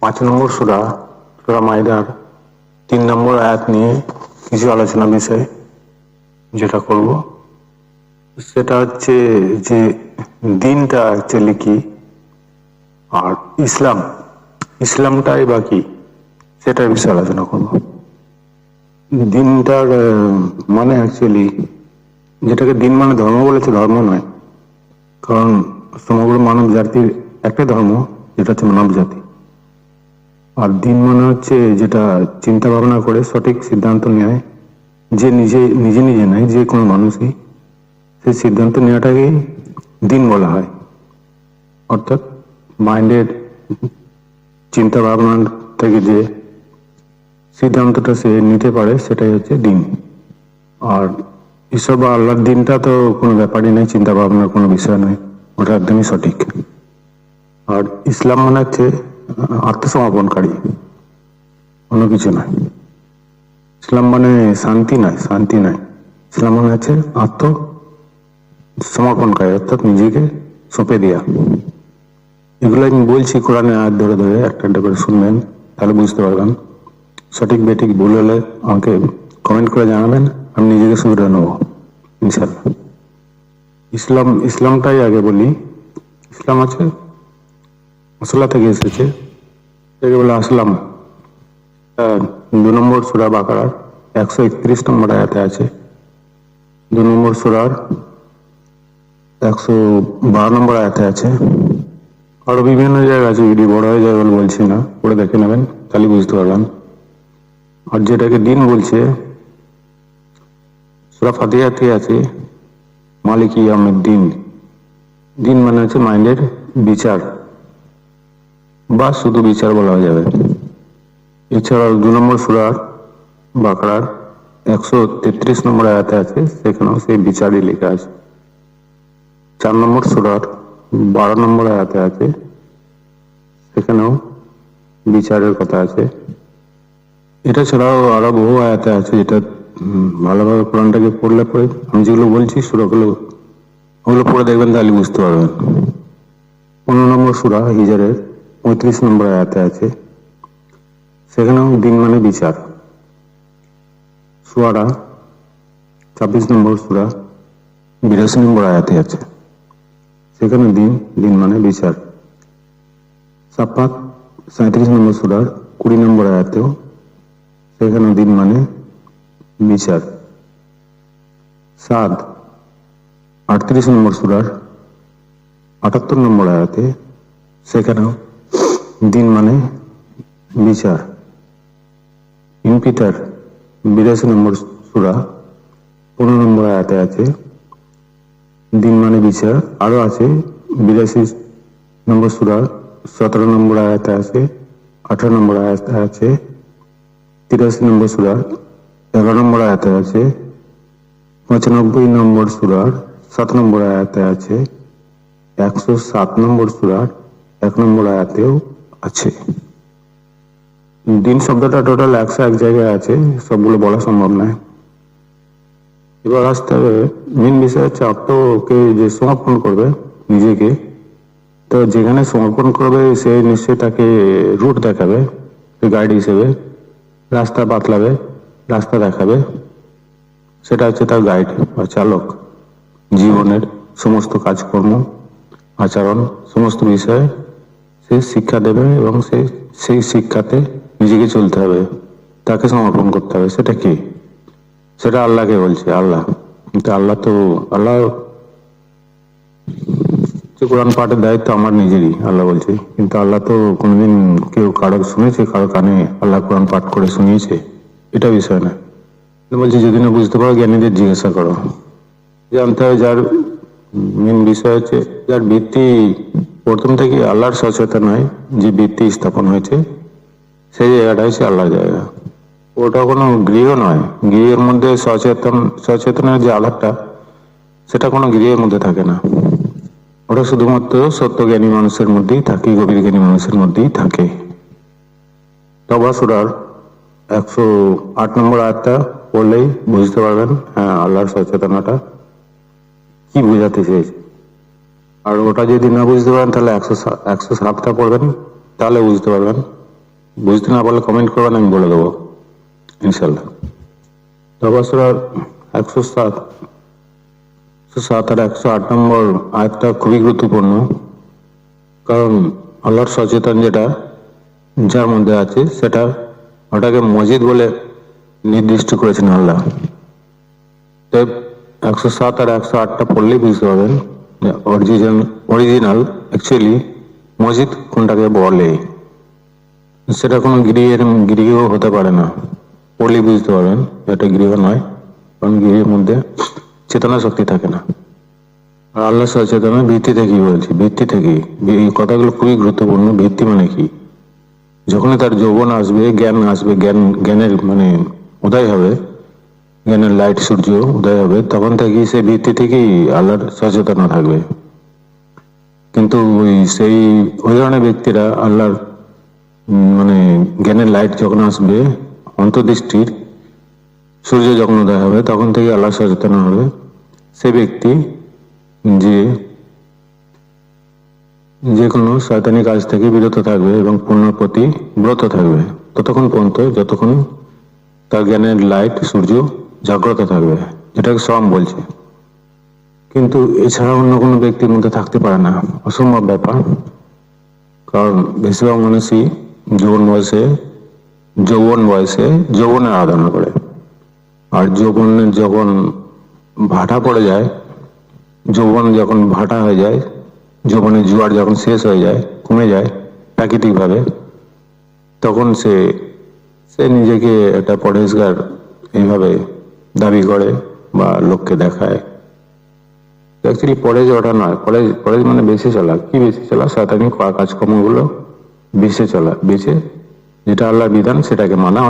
5 নম্বর সূরা সূরা মাইদার 3 নম্বর আয়াত নিয়ে কিছু আলোচনা বিষয় যেটা করব সেটা হচ্ছে যে দিনটা অ্যাকচুয়ালি কি আর ইসলামটাই বা কি সেটার বিষয়ে আলোচনা করব। দিনটার মানে অ্যাকচুয়ালি যেটাকে দিন মানে ধর্ম বলেছে, ধর্ম নয়, কারণ সমগ্র মানব জাতির একটা ধর্ম যেটা হচ্ছে মানব জাতি। আর দিন মানে হচ্ছে যেটা চিন্তা ভাবনা করে সঠিক সিদ্ধান্ত নেয়, যে নিজে নিজে নিজে নেয়, যে কোনো মানুষই সেই সিদ্ধান্ত নেওয়াটাকেই দিন বলা হয়। অর্থাৎ মাইন্ডের চিন্তা ভাবনা থেকে যে সিদ্ধান্তটা সে নিতে পারে সেটাই হচ্ছে দিন। আর ঈশ্বর বা আল্লাহর দিনটা তো কোনো ব্যাপারই নেই, চিন্তা ভাবনার কোনো বিষয় নয়, ওটা একদমই সঠিক। আর ইসলাম মানে হচ্ছে আত্মসমর্পণকারী, অন্য কিছু নয়। ইসলাম মানে শান্তি নয়। ইসলাম মানে হচ্ছে আত্মসমর্পণকারী, অর্থাৎ নিজেকে সঁপে দেয়া। এগুলো আমি বলছি কোরআনে আয়াত ধরে ধরে একটা একটা করে শুনবেন, তাহলে বুঝতে পারবেন। সঠিক বেঠিক ভুল হলে আমাকে কমেন্ট করে জানাবেন, আমি নিজেকে শুধরে নেবো ইনশাল্লাহ। ইসলামটাই আগে বলি। ইসলাম আছে মশলা থেকে এসেছে, একে বলে আসলাম। 2 নম্বর সূরা বাকারার 131 নম্বর আয়াতে আছে। 2 নম্বর সূরার 112 নম্বর আয়াতে আছে। আরো বিভিন্ন জায়গা আছে, ভিডিও বড় হয়ে যাবে বলে বলছি না, পরে দেখে নেবেন তাহলে বুঝতে পারবেন। আর যেটাকে দিন বলছে সূরা ফাতিহাতে আছে মালিক ইয়াউমিদ্দিন। দিন মানে হচ্ছে মাইন্ডের বিচার বা শুধু বিচার বলা যাবে। এছাড়াও 2 নম্বর সূরা বাকারার 133 নম্বর আয়াতে আছে, সেখানেও সেই বিচারই লেখা আছে। 4 নম্বর সূরার 12 নম্বর আয়াতে আছে, সেখানেও বিচারের কথা আছে। এটা ছাড়াও আরো বহু আয়াতে আছে, যেটা ভালোভাবে কোরআনটাকে পড়লে পরে আমি যেগুলো বলছি সূরাগুলো ওগুলো পড়ে দেখবেন, তাহলে বুঝতে পারবেন। 15 নম্বর সূরা হিজরের 35 নম্বর আয়াতে আছে, সেখানেও দিন মানে বিচার। সূরা 26 নম্বর সূরা 82 নম্বর আয়াতে আছে, সেখানে দিন মানে বিচার। সাফাত 37 নম্বর সূরার 20 নম্বর আয়াতেও সেখানে দিন মানে বিচার। সাদ 38 নম্বর সূরার 78 নম্বর আয়াতে, সেখানেও দিন মানে বিচার। পিটার 82 নম্বর সূরা 15 নম্বর আয়াতে আছে, দিন মানে বিচার। আরো আছে 82 নম্বর সূরা 17 নম্বর আয়াতে আছে, 18 নম্বর আয়াতে আছে, 83 নম্বর সূরা 11 নম্বর আয়াতে আছে, 95 নম্বর সূরার 7 নম্বর আয়াতে আছে, 107 নম্বর সূরার 1 নম্বর আয়াতেও আছে। দিন শব্দটা টোটাল 101 জায়গায় আছে, সবগুলো বলা সম্ভব নয়। এবার আসতে হবে মেন বিষয় হচ্ছে আত্মকে যে সমর্পণ করবে নিজেকে, তো যেখানে সমর্পণ করবে সে নিশ্চয়ই তাকে রুট দেখাবে, গাইড হিসেবে রাস্তা বাতলাবে, রাস্তা দেখাবে। সেটা হচ্ছে তার গাইড বা চালক। জীবনের সমস্ত কাজকর্ম, আচরণ, সমস্ত বিষয়ে সে শিক্ষা দেবে এবং সেই শিক্ষাতে নিজেকে চলতে হবে, তাকে সমর্পণ করতে হবে। সেটা কি? সেটা আল্লাহকে বলছে, আল্লাহ। কিন্তু আল্লাহ কোরআন পাঠের দায়িত্ব আমার নিজেরই, আল্লাহ বলছে। কিন্তু আল্লাহ তো কোনোদিন কেউ কারো শুনেছে, কারো কানে আল্লাহ কোরআন পাঠ করে শুনিয়েছে? এটা বিষয় না। বলছে যদি না বুঝতে পারো জ্ঞানীদের জিজ্ঞাসা করো। জানতে হবে যার মেন বিষয় হচ্ছে যার ভিত্তি প্রথম থেকে আল্লাহর সচেতন হয়, যে ভিত্তি স্থাপন হয়েছে সেই জায়গাটা হচ্ছে আল্লাহর জায়গা। ওটা কোনো গৃহ নয়। গৃহের মধ্যে সচেতনের যে আলাপটা, সেটা কোনো গৃহের মধ্যে থাকে না। ওটা শুধুমাত্র সত্য জ্ঞানী মানুষের মধ্যেই থাকে, গভীর জ্ঞানী মানুষের মধ্যেই থাকে। তওবা সূরার 108 নম্বর আয়াতটা পড়লেই বুঝতে পারবেন হ্যাঁ আল্লাহর সচেতনতা কি বোঝাতে চেয়েছে। আর ওটা যদি না বুঝতে পারেন তাহলে 107টা পড়বেন, তাহলে বুঝতে পারবেন বুঝতে না পারলে কমেন্ট করবেন, আমি বলে দেবো ইনশাল্লাহ। তওবা সূরার 107 আর 108 নম্বর আয়াতটা খুবই গুরুত্বপূর্ণ, কারণ আল্লাহর সচেতন যেটা যার মধ্যে আছে সেটা ওটাকে মসজিদ বলে নির্দিষ্ট করেছেন আল্লাহ। তাই 107 আর 108টা পড়লেই বুঝতে পারবেন অরিজিনাল অ্যাকচুয়ালি মসজিদ কোনটাকে বলে। সেটা কোনো গৃহ হতে পারে না, পড়লেই বুঝতে পারবেন এটা গৃহ নয়, কারণ গৃহের মধ্যে চেতনা শক্তি থাকে না। আর আল্লাহ সচেতনের ভিত্তি থেকেই বলছি, ভিত্তি থেকেই। এই কথাগুলো খুবই গুরুত্বপূর্ণ। ভিত্তি মানে কি? যখনই তার যৌবন আসবে, জ্ঞান আসবে, জ্ঞানের মানে উদয় হবে, জ্ঞানের লাইট সূর্য উদয় হবে, তখন থেকেই সে ভিত্তি থেকেই আল্লাহর সচেতনা থাকবে। কিন্তু ওই ধরনের ব্যক্তিরা আল্লাহর মানে জ্ঞানের লাইট যখন আসবে, অন্তর্দৃষ্টির সূর্য যখন উদয় হবে, তখন থেকে আল্লাহ সচেতন হবে। সে ব্যক্তি যে কোনো শয়তানি কাজ থেকে বিরত থাকবে এবং পূর্ণর প্রতি ব্রত থাকবে ততক্ষণ পর্যন্ত যতক্ষণ তার জ্ঞানের লাইট সূর্য জাগ্রত থাকবে, এটাকে সম বলছে। কিন্তু এছাড়া অন্য কোনো ব্যক্তির মধ্যে থাকতে পারে না, অসম্ভব ব্যাপার। কারণ বেশিরভাগ মানুষই যৌবন বয়সে যৌবনের আরাধনা করে, আর যৌবনের যখন ভাটা পড়ে যায়, যৌবন যখন ভাটা হয়ে যায়, যৌবনের জোয়ার যখন শেষ হয়ে যায়, কমে যায় প্রাকৃতিক ভাবে, তখন সে নিজেকে একটা পরেশগার এইভাবে দাবি করে বা লোককে দেখায়। অ্যাকচুয়ালি পরেশ ওটা নয়, পরেশ মানে বেঁচে চলা। কি বেঁচে চলা? শয়তানি কাজকর্মগুলো বেঁচে চলা, যেটা আল্লাহর বিধান সেটাকে মানা।